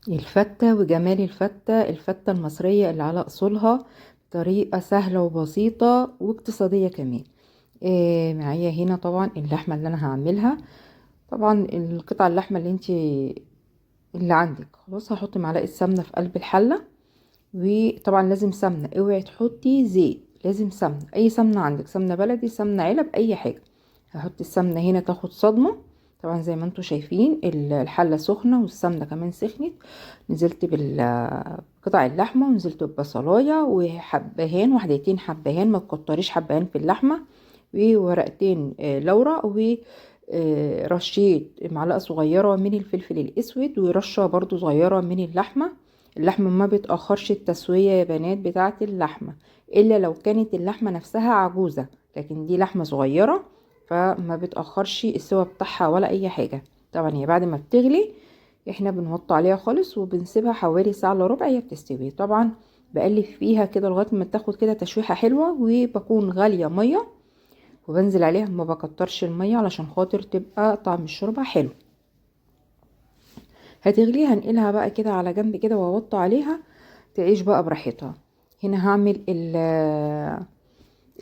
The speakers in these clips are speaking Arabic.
الفتة وجمال الفتة المصرية اللي على أصولها، طريقة سهلة وبسيطة واقتصادية كمان. معايا هنا طبعا اللحمة اللي أنا هعملها. طبعا القطع اللحمة اللي عندك خلاص. هحط معلقة سمنة في قلب الحلة، وطبعا لازم سمنة، اوعي تحطي زيت، لازم سمنة، أي سمنة عندك، سمنة بلدي، سمنة علب، أي حاجة. هحط السمنة هنا تاخد صدمة. طبعا زي ما انتوا شايفين الحلة سخنة والسمنة كمان سخنت. نزلت بقطع اللحمة، ونزلت ببصلاية وحبهان، وحدتين حبهان، ما تكتريش حبهان في اللحمة، وورقتين لورا، ورشيت معلقة صغيرة من الفلفل الأسود، ورشة برضو صغيرة من اللحمة ما بتأخرش التسوية يا بنات بتاعة اللحمة، إلا لو كانت اللحمة نفسها عجوزة، لكن دي لحمة صغيرة فما بتأخرش السوا بتاعها ولا أي حاجة. طبعا هي بعد ما بتغلي احنا بنوطي عليها خالص وبنسيبها حوالي ساعة الا ربع هي بتستوي. طبعا بقلب فيها كده لغاية ما تاخد كده تشويحة حلوة، وبكون غالية مية وبنزل عليها، ما بكترش المية علشان خاطر تبقى طعم الشوربة حلو. هتغليها هنقلها بقى كده على جنب كده واوطي عليها تعيش بقى براحتها. هنا هعمل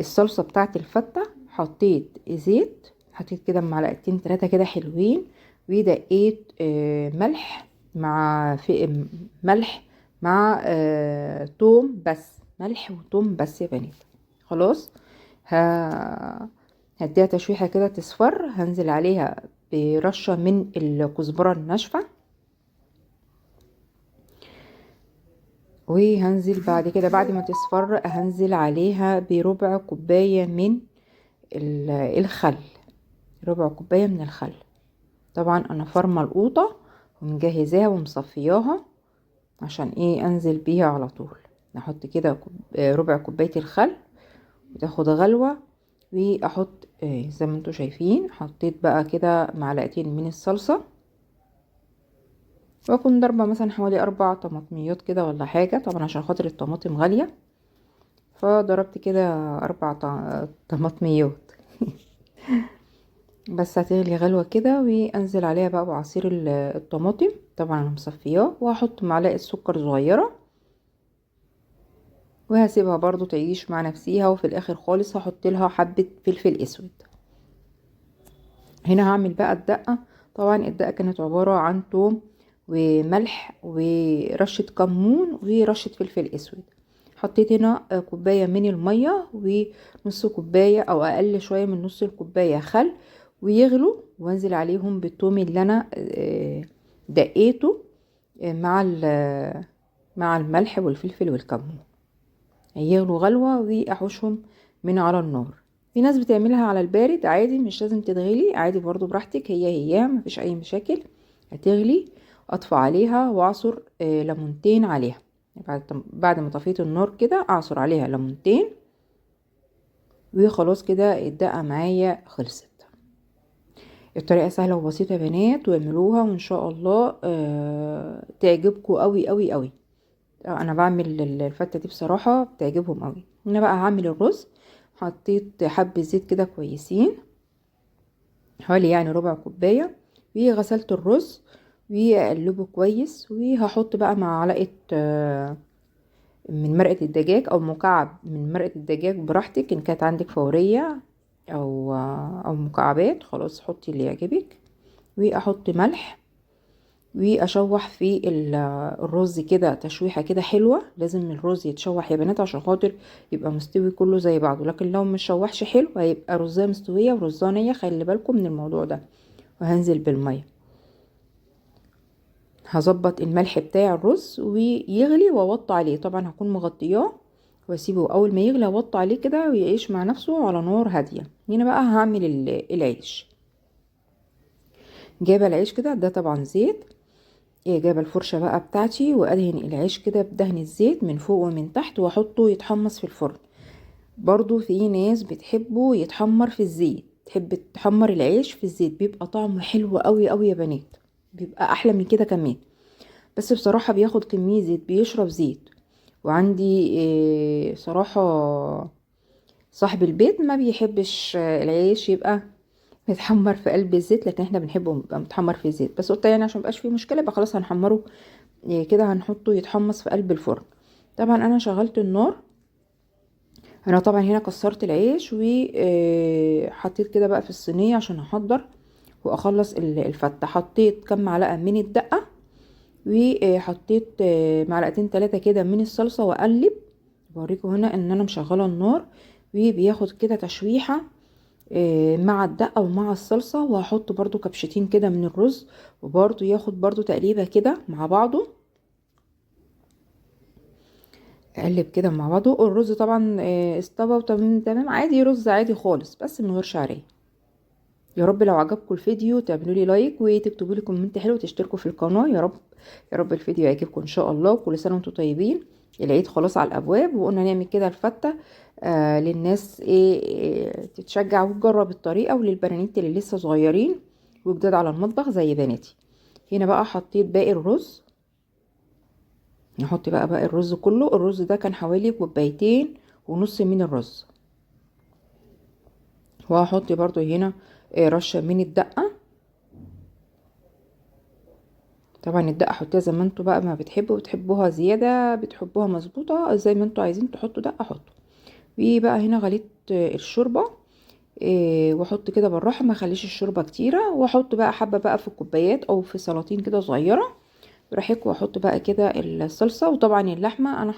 الصلصة بتاعت الفتة. حطيت زيت، حطيت كده معلقتين 3 كده حلوين، ودقيت ملح مع ملح مع توم بس، ملح وتوم بس يا بنات. خلاص. هديها تشويحة كده تصفر، هنزل عليها برشة من الكزبرة الناشفة، وهنزل بعد كده بعد ما تصفر هنزل عليها بربع كوباية من الخل، ربع كوباية من الخل. طبعا انا فرمة القوطة ومجهزاها ومصفياها عشان ايه انزل بيها على طول. نحط كده ربع كوباية الخل وتاخد غلوة، واحط زي ما انتوا شايفين حطيت بقى كده معلقتين من الصلصة، واكون ضربة مثلا حوالي 4 طماطميات كده ولا حاجة، طبعا عشان خاطر الطماطم غالية، فضربت كده 4 طماطميات. بس هتغلي غلوة كده، وانزل عليها بقى بعصير الطماطم. طبعا انا مصفياه، وهحط معلقة سكر صغيرة، وهسيبها برضو تعيش مع نفسيها، وفي الاخر خالص هحط لها حبة فلفل اسود. هنا هعمل بقى الدقة. طبعا الدقة كانت عبارة عن توم وملح ورشة كمون ورشة فلفل اسود. حطيت هنا كوباية من المية، ونص كوباية او اقل شوية من نص الكوباية خل، ويغلوا، وانزل عليهم بالثوم اللي انا دقيته مع مع الملح والفلفل والكمون. يغلوا غلوة واحوشهم من على النار. في ناس بتعملها على البارد عادي، مش لازم تتغلي عادي برضو براحتك، هي مفيش اي مشاكل. هتغلي اطفي عليها واعصر ليمونتين عليها. بعد ما طفيت النار كده اعصر عليها ليمونتين، وخلاص كده الدقة معايا خلصت. الطريقة سهلة وبسيطة يا بنات، واعملوها وان شاء الله تعجبكم قوي قوي قوي. انا بعمل الفتة دي بصراحة بتعجبهم قوي. هنا بقى هعمل الرز. حطيت حبة زيت كده كويسين، حوالي يعني ربع كوباية، وغسلت الرز واقلبه كويس، وهحط بقى معلقة من مرقة الدجاج او مكعب من مرقة الدجاج براحتك، ان كانت عندك فورية او مكعبات، خلاص حطي اللي يعجبك. واحط ملح، واشوح في الرز كده تشويحه كده حلوه. لازم الرز يتشوح يا بنات عشان خاطر يبقى مستوي كله زي بعضه، لكن لو مش شوحش حلو هيبقى رزايه مستويه ورزايه نيه، خلي بالكم من الموضوع ده. وهنزل بالميه، هظبط الملح بتاع الرز ويغلي واوطي عليه. طبعا هكون مغطياه واسيبه، اول ما يغلي اوطي عليه كده ويعيش مع نفسه على نار هاديه. هنا بقى هعمل العيش. جايبه العيش كده، ده طبعا زيت. جايبه الفرشه بقى بتاعتي، وادهن العيش كده بدهن الزيت من فوق ومن تحت، واحطه يتحمص في الفرن. برضو في ناس بتحبه يتحمر في الزيت، تحب تحمر العيش في الزيت، بيبقى طعمه حلو قوي قوي يا بنات، بيبقى احلى من كده كمان. بس بصراحه بياخد كميه زيت، بيشرب زيت. وعندي صراحه صاحب البيت ما بيحبش العيش يبقى متحمر في قلب الزيت، لكن احنا بنحبه يبقى متحمر في الزيت. بس قلت يعني عشان مبقاش فيه مشكله، يبقى خلاص هنحمره كده هنحطه يتحمص في قلب الفرن. طبعا انا شغلت النار. انا طبعا هنا كسرت العيش وحطيت كده بقى في الصينيه عشان احضر واخلص الفته. حطيت كام معلقه من الدقه، وحطيت معلقتين 3 كده من الصلصه، واقلب. بوريكم هنا ان انا مشغله النار، وبياخد كده تشويحه مع الدقه ومع الصلصه. وهحط برضو كبشتين كده من الرز، وبرضو ياخد برضو تقليبه كده مع بعضه. اقلب كده مع بعضه. الرز طبعا استوى وتمام تمام عادي، رز عادي خالص بس من غير شعريه. يا رب لو عجبكم الفيديو تعملوا لي لايك وتكتبوا لي كومنت حلو وتشتركوا في القناه. يا رب يا رب الفيديو يعجبكم ان شاء الله. كل سنه وانتم طيبين. العيد خلاص على الابواب، وقلنا نعمل كده الفته للناس تتشجع وتجرب الطريقه، وللبنانيت اللي لسه صغيرين وجداد على المطبخ زي بناتي. هنا بقى حطيت باقي الرز. نحط بقى باقي الرز كله. الرز ده كان حوالي كوبايتين ونص من الرز. وهحط برضو هنا رشه من الدقه. طبعا الدقه حطيها زي ما انتوا بقى ما بتحبوا، بتحبوها زياده بتحبوها مظبوطه زي ما انتوا عايزين تحطوا دقه حطوا. وبقى هنا غليت الشوربه. واحط كده بالراحه، ما اخليش الشوربه كتيره. واحط بقى حبه بقى في الكوبايات او في سلاطين كده صغيره براحتكم. واحط بقى كده الصلصه. وطبعا اللحمه انا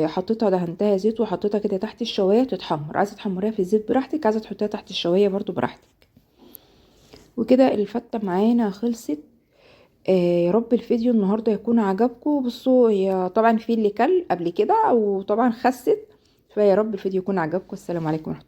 حطيتها دهنتها زيت وحطيتها كده تحت الشوايه تتحمر. عايزه تحمريها في الزيت براحتك، عايزه تحطيها تحت الشوايه برضو براحتك. وكده الفته معانا خلصت. يا رب الفيديو النهارده يكون عجبكم. بصوا هي طبعا في اللي كل قبل كده وطبعا خست، فيا رب الفيديو يكون عجبكم. السلام عليكم ورحمه الله.